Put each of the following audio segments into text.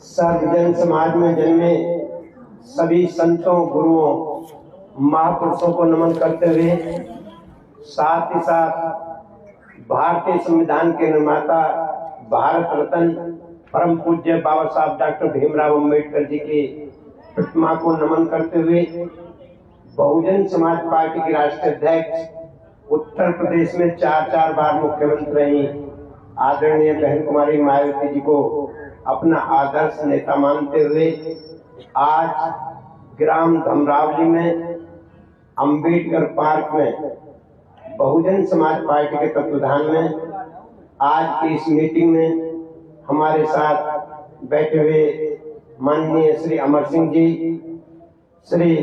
सर्वजन समाज में जन्मे सभी संतों, गुरुओं, महापुरुषों को नमन करते हुए साथ ही साथ भारतीय संविधान के निर्माता, भारत रत्न परम पूज्य बाबा साहब डॉक्टर भीमराव अम्बेडकर जी की प्रतिमा को नमन करते हुए बहुजन समाज पार्टी की राष्ट्रीय अध्यक्ष, उत्तर प्रदेश में 4 बार मुख्यमंत्री रही आदरणीय बहन कुमारी मायावती जी को अपना आदर्श नेता मानते हुए आज ग्राम धमरावली में अंबेडकर पार्क में बहुजन समाज पार्टी के तत्वाधान में आज की इस मीटिंग में हमारे साथ बैठे हुए माननीय श्री अमर सिंह जी, श्री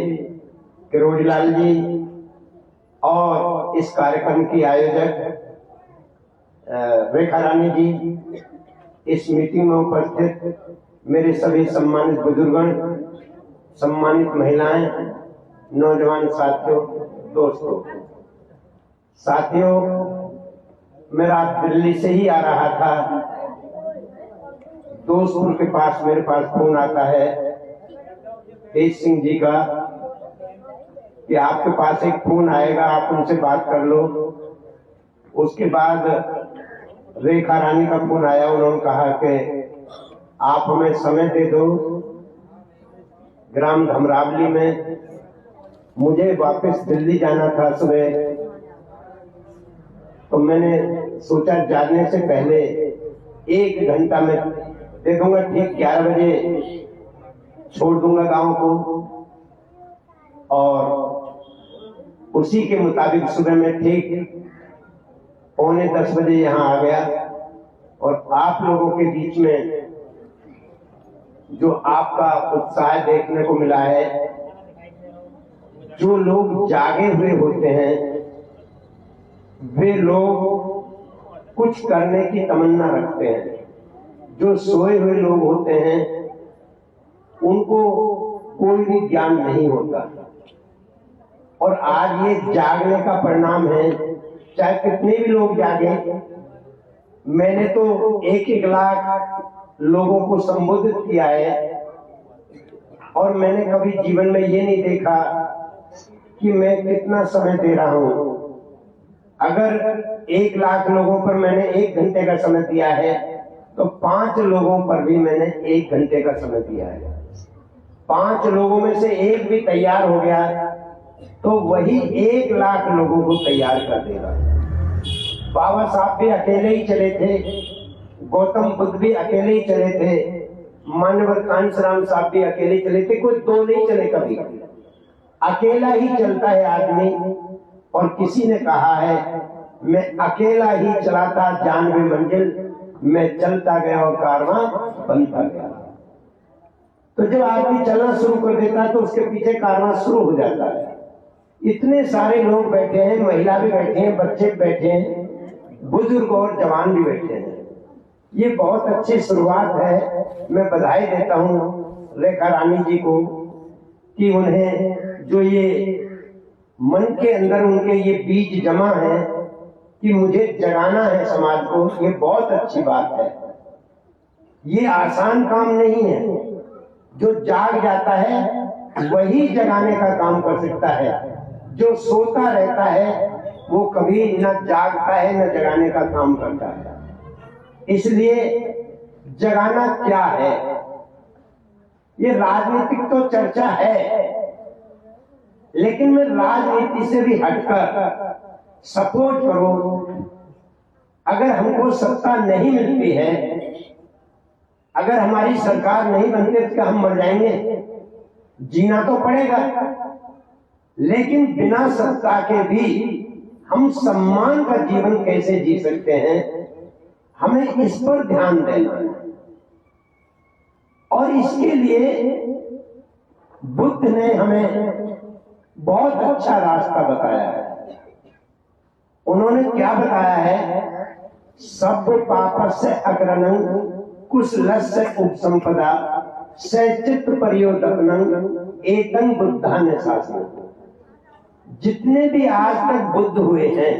किरोड़ीलाल जी और इस कार्यक्रम की आयोजक रेखा रानी जी, इस मीटिंग में उपस्थित मेरे सभी सम्मानित बुजुर्गण, सम्मानित महिलाएं, नौजवान साथियों, दोस्तों। साथियों, मैं रात दिल्ली से ही आ रहा था। दोस्तपुर के पास मेरे पास फोन आता है तेज सिंह जी का कि आपके पास एक फोन आएगा, आप उनसे बात कर लो। उसके बाद रेखा रानी का फोन आया, उन्होंने कहा कि आप हमें समय दे दो, ग्राम धमरावली में मुझे वापस दिल्ली जाना था सुबह। तो मैंने सोचा जाने से पहले 1 घंटा में देखूंगा, ठीक 11 बजे छोड़ दूंगा गांव को और उसी के मुताबिक सुबह में ठीक 9:45 बजे यहाँ आ गया। और आप लोगों के बीच में जो आपका उत्साह देखने को मिला है, जो लोग जागे हुए होते हैं वे लोग कुछ करने की तमन्ना रखते हैं, जो सोए हुए लोग होते हैं उनको कोई भी ज्ञान नहीं होता। और आज ये जागने का परिणाम है, चाहे कितने भी लोग जागे। मैंने तो 1-1 लाख लोगों को संबोधित किया है और मैंने कभी जीवन में ये नहीं देखा कि मैं कितना समय दे रहा हूं। अगर 1 लाख लोगों पर मैंने 1 घंटे का समय दिया है तो 5 लोगों पर भी मैंने 1 घंटे का समय दिया है। 5 लोगों में से एक भी तैयार हो गया तो वही 1 लाख लोगों को तैयार कर देगा। बाबा साहब भी अकेले ही चले थे, गौतम बुद्ध भी अकेले ही चले थे, मानव कांशीराम साहब भी अकेले चले थे, कोई 2 नहीं चले कभी। अकेला ही चलता है आदमी। और किसी ने कहा है, मैं अकेला ही चलाता जानवे मंजिल, मैं चलता गया और कारवां बनता गया। तो जब आदमी चलना शुरू कर देता है तो उसके पीछे कारवां शुरू हो जाता है। इतने सारे लोग बैठे हैं, महिला भी बैठे हैं, बच्चे बैठे हैं, बुजुर्ग और जवान भी बैठे हैं। ये बहुत अच्छी शुरुआत है। मैं बधाई देता हूँ रेखा रानी जी को कि उन्हें जो ये मन के अंदर उनके ये बीज जमा है कि मुझे जगाना है समाज को, ये बहुत अच्छी बात है। ये आसान काम नहीं है। जो जाग जाता है वही जगाने का काम कर सकता है। जो सोता रहता है वो कभी न जागता है न जगाने का काम करता है। इसलिए जगाना क्या है, ये राजनीतिक तो चर्चा है, लेकिन मैं राजनीति से भी हटकर सपोर्ट करो, अगर हमको सत्ता नहीं मिलती है, अगर हमारी सरकार नहीं बनती तो हम मर जाएंगे। जीना तो पड़ेगा, लेकिन बिना सत्ता के भी हम सम्मान का जीवन कैसे जी सकते हैं, हमें इस पर ध्यान देना है। और इसके लिए बुद्ध ने हमें बहुत अच्छा रास्ता बताया है। उन्होंने क्या बताया है, सब पापस्य अकरणं कुशलस्य उपसंपदा सचित्त परियोदकनं एतं बुद्धान्य शासनं। जितने भी आज तक बुद्ध हुए हैं,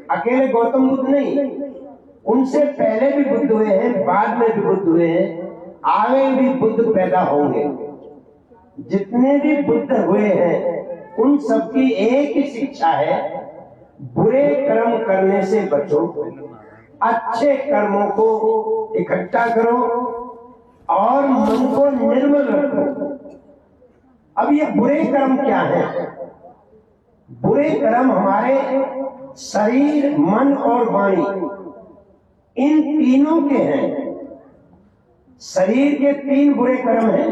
अकेले गौतम बुद्ध नहीं, उनसे पहले भी बुद्ध हुए हैं, बाद में भी बुद्ध हुए हैं, आगे भी बुद्ध पैदा होंगे। जितने भी बुद्ध हुए हैं उन सबकी एक ही शिक्षा है, बुरे कर्म करने से बचो, अच्छे कर्मों को इकट्ठा करो और मन को निर्मल रखो। अब ये बुरे कर्म क्या हैं? बुरे कर्म हमारे शरीर, मन और वाणी, इन तीनों के हैं। शरीर के 3 बुरे कर्म हैं,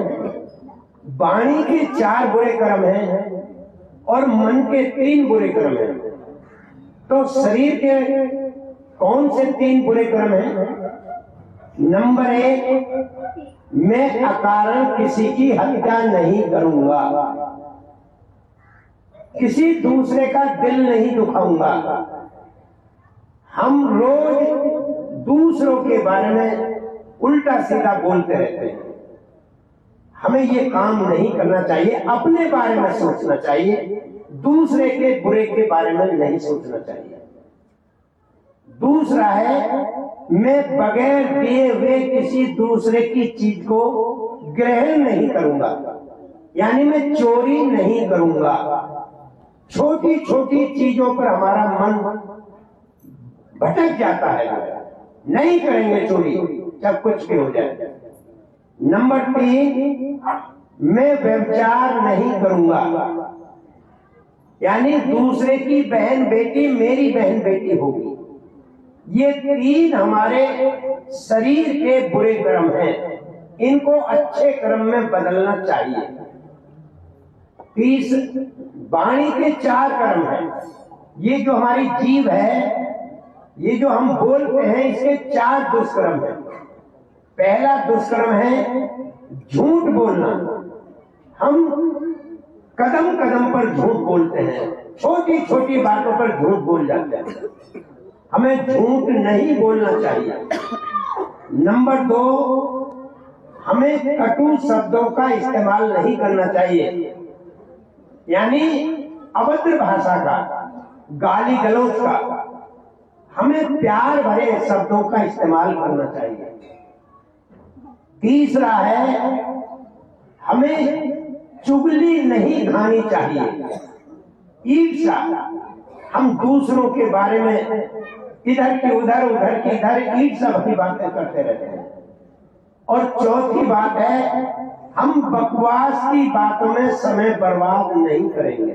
वाणी के 4 बुरे कर्म हैं और मन के 3 बुरे कर्म हैं। तो शरीर के कौन से 3 बुरे कर्म हैं? नंबर 1, मैं अकारण किसी की हत्या नहीं करूंगा, किसी दूसरे का दिल नहीं दुखाऊंगा। हम रोज दूसरों के बारे में उल्टा सीधा बोलते रहते हैं। हमें ये काम नहीं करना चाहिए, अपने बारे में सोचना चाहिए, दूसरे के बुरे के बारे में नहीं सोचना चाहिए। दूसरा है, मैं बगैर दिए हुए किसी दूसरे की चीज को ग्रहण नहीं करूंगा, यानी मैं चोरी नहीं करूंगा। छोटी छोटी चीजों पर हमारा मन भटक जाता है, नहीं करेंगे चोरी, जब कुछ भी हो जाए। नंबर 3, मैं व्यभिचार नहीं करूंगा, यानी दूसरे की बहन बेटी मेरी बहन बेटी होगी। ये 3 हमारे शरीर के बुरे कर्म हैं, इनको अच्छे कर्म में बदलना चाहिए। 30 वाणी के 4 कर्म हैं। ये जो हमारी जीव है, ये जो हम बोलते हैं, इसके 4 दुष्कर्म हैं। पहला दुष्कर्म है झूठ बोलना। हम कदम कदम पर झूठ बोलते हैं, छोटी छोटी बातों पर झूठ बोल जाते हैं। हमें झूठ नहीं बोलना चाहिए। नंबर 2, हमें कटु शब्दों का इस्तेमाल नहीं करना चाहिए, यानी अभद्र भाषा का, गाली गलौज का। हमें प्यार भरे शब्दों का इस्तेमाल करना चाहिए। तीसरा है, हमें चुगली नहीं खानी चाहिए, ईर्ष्या। हम दूसरों के बारे में इधर की उधर, उधर की इधर ईर्ष्या भरी बातें करते रहते हैं। और चौथी बात है, हम बकवास की बातों में समय बर्बाद नहीं करेंगे।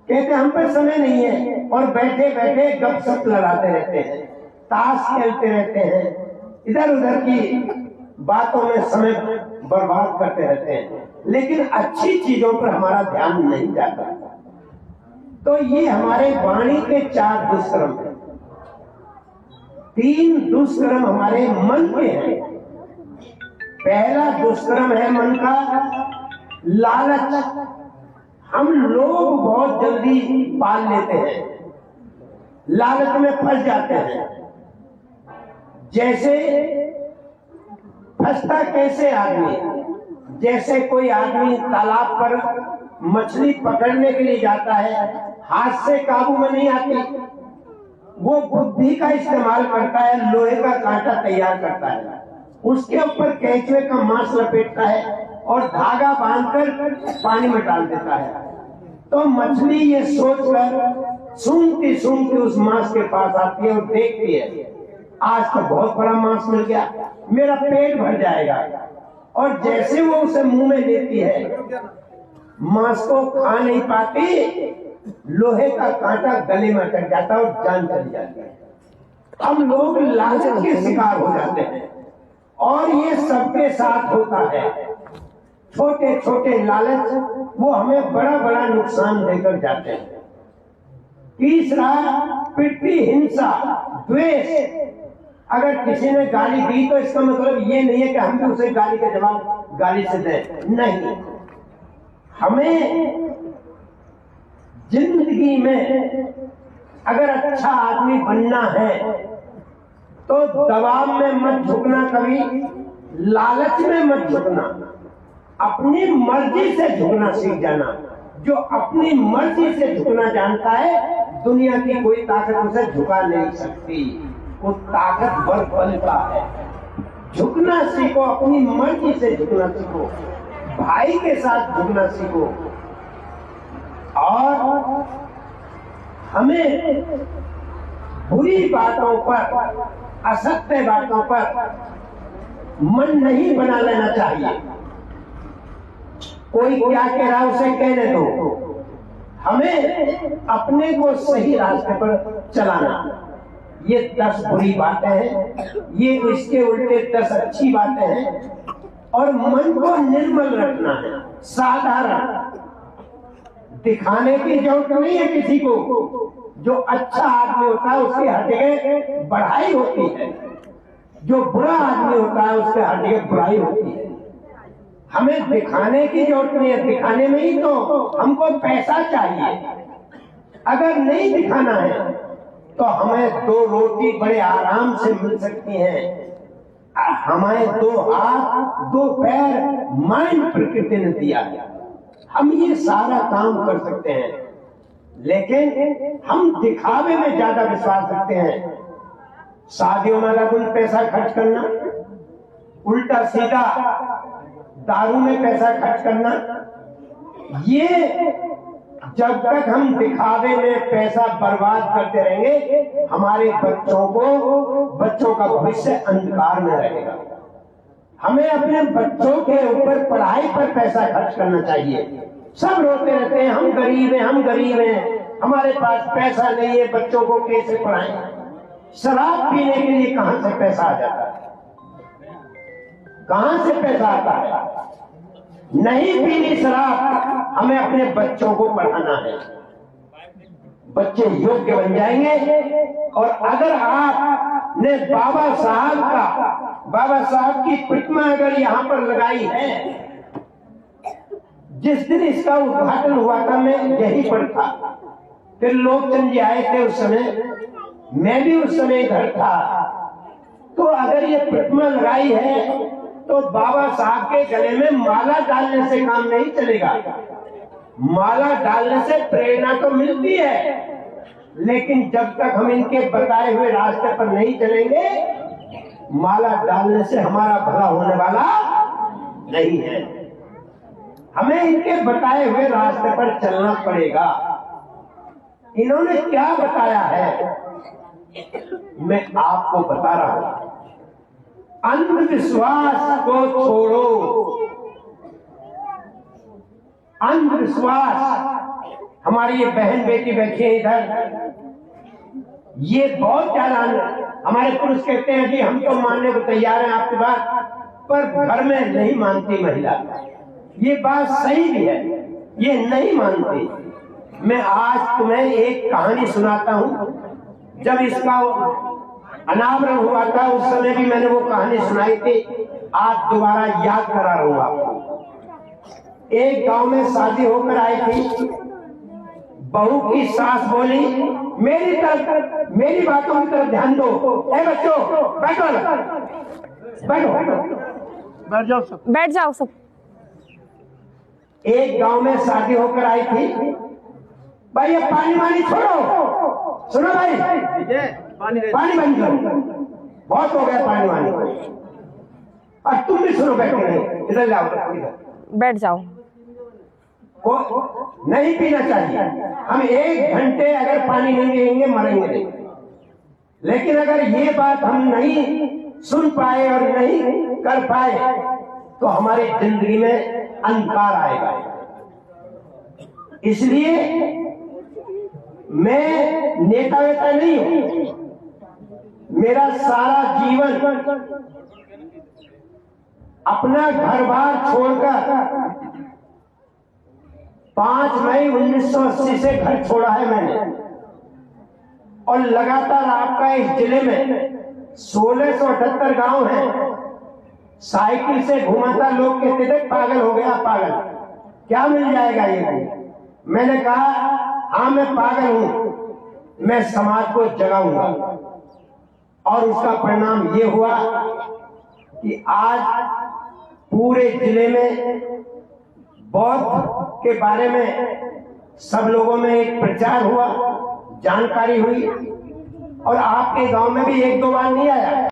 कहते हम पर समय नहीं है और बैठे बैठे गपशप लड़ाते रहते हैं, ताश खेलते रहते हैं, इधर उधर की बातों में समय बर्बाद करते रहते हैं, लेकिन अच्छी चीजों पर हमारा ध्यान नहीं जाता। तो ये हमारे वाणी के 4 दुष्कर्म हैं। 3 दुष्कर्म हमारे मन के हैं। पहला दुष्कर्म है मन का लालच। हम लोग बहुत जल्दी पाल लेते हैं, लालच में फंस जाते हैं। जैसे फंसता कैसे आदमी? जैसे कोई आदमी तालाब पर मछली पकड़ने के लिए जाता है, हाथ से काबू में नहीं आती, वो बुद्धि का इस्तेमाल करता है, लोहे का कांटा तैयार करता है, उसके ऊपर केंचुए का मांस लपेटता है और धागा बांधकर पानी में डाल देता है। तो मछली ये सोचकर सूंघती सूंघती उस मांस के पास आती है और देखती है, आज तो बहुत बड़ा मांस मिल गया, मेरा पेट भर जाएगा। और जैसे वो उसे मुंह में लेती है, मांस को खा नहीं पाती, लोहे का कांटा गले में अटक जाता है और जान चली जाती है। हम लोग लालच के शिकार हो जाते हैं और ये सबके साथ होता है। छोटे छोटे लालच वो हमें बड़ा बड़ा नुकसान देकर जाते हैं। तीसरा, पिट्ठी हिंसा, द्वेष। अगर किसी ने गाली दी तो इसका मतलब ये नहीं है कि हम भी उसे गाली का जवाब गाली से दें, नहीं। हमें जिंदगी में अगर अच्छा आदमी बनना है तो दबाव में मत झुकना, कभी लालच में मत झुकना, अपनी मर्जी से झुकना सीख जाना। जो अपनी मर्जी से झुकना जानता है, दुनिया की कोई ताकत उसे झुका नहीं सकती। वो ताकतवर बनता है। झुकना सीखो, अपनी मर्जी से झुकना सीखो, भाई के साथ झुकना सीखो। और हमें बुरी बातों पर, असत्य बातों पर मन नहीं बना लेना चाहिए। कोई क्या कह रहा है उसे कहने दो, हमें अपने को सही रास्ते पर चलाना। ये 10 बुरी बातें हैं, ये इसके उल्टे 10 अच्छी बातें हैं। और मन को निर्मल रखना है, साधारण। दिखाने की जरूरत नहीं है किसी को। जो अच्छा आदमी होता है उसकी हर जगह बढ़ाई होती है, जो बुरा आदमी होता है उसके हर जगह बुराई होती है। हमें दिखाने की जरूरत नहीं है, दिखाने में ही तो हमको पैसा चाहिए। अगर नहीं दिखाना है तो हमें 2 रोटी बड़े आराम से मिल सकती हैं। हमें 2 हाथ 2 पैर माइंड प्रकृति ने दिया है, हम ये सारा काम कर सकते हैं। लेकिन हम दिखावे में ज्यादा विश्वास रखते हैं। शादियों में लगन पैसा खर्च करना, उल्टा सीधा दारू में पैसा खर्च करना, ये जब तक हम दिखावे में पैसा बर्बाद करते रहेंगे, हमारे बच्चों का भविष्य अंधकार में रहेगा। हमें अपने बच्चों के ऊपर पढ़ाई पर पैसा खर्च करना चाहिए। सब रोते रहते हैं, हम गरीब हैं, हम गरीब हैं, हमारे पास पैसा नहीं है, बच्चों को कैसे पढ़ाएं। शराब पीने के लिए कहां से पैसा आ जाता है? कहां से पैसा आता है? नहीं पीनी शराब, हमें अपने बच्चों को पढ़ाना है। बच्चे योग्य बन जाएंगे। और अगर आपने बाबा साहब की प्रतिमा अगर यहां पर लगाई है, जिस दिन इसका उद्घाटन हुआ था मैं यहीं पर था, फिर लोकचंद जी आए थे उस समय, मैं भी उस समय इधर था। तो अगर ये प्रतिमा लगाई है तो बाबा साहब के गले में माला डालने से काम नहीं चलेगा। माला डालने से प्रेरणा तो मिलती है, लेकिन जब तक हम इनके बताए हुए रास्ते पर नहीं चलेंगे, माला डालने से हमारा भला होने वाला नहीं है। हमें इनके बताए हुए रास्ते पर चलना पड़ेगा। इन्होंने क्या बताया है मैं आपको बता रहा हूं। अंधविश्वास को छोड़ो। अंधविश्वास, हमारी ये बहन बेटी बैठी है इधर, ये बहुत ज्यादा हमारे पुरुष कहते हैं कि हम तो मानने को तैयार हैं आपकी बात, पर घर में नहीं मानती महिला। ये बात सही भी है, ये नहीं मानती। मैं आज तुम्हें एक कहानी सुनाता हूं। जब इसका अनावरण हुआ था उस समय भी मैंने वो कहानी सुनाई थी, आज दोबारा याद करा रहा हूं आपको। एक गांव में शादी होकर आई थी। बहू की सास बोली, मेरी बातों की तरफ ध्यान दो। ए बच्चों बैठो, बैठ जाओ सब। एक गांव में शादी होकर आई थी। भाई ये पानी वानी छोड़ो, सुनो भाई, पानी बंद करो, बहुत हो गया पानी वानी। और तुम भी सुनो, बैठो, इधर जाओ, बैठ जाओ। नहीं पीना चाहिए। हम 1 घंटे अगर पानी नहीं पिएंगे मरेंगे नहीं। लेकिन अगर ये बात हम नहीं सुन पाए और नहीं कर पाए तो हमारी जिंदगी में अंधकार आएगा। इसलिए मैं नेता वेता नहीं हूं। मेरा सारा जीवन अपना घर बार छोड़कर 5 मई 1980 से घर छोड़ा है मैंने, और लगातार आपका इस जिले में 1678 गांव हैं। साइकिल से घुमाता, लोग कहते थे पागल हो गया, पागल, क्या मिल जाएगा ये। मैंने कहा हाँ मैं पागल हूं, मैं समाज को जगाऊंगा। और उसका परिणाम ये हुआ कि आज पूरे जिले में बौद्ध के बारे में सब लोगों में एक प्रचार हुआ, जानकारी हुई। और आपके गांव में भी एक दो बार नहीं आया।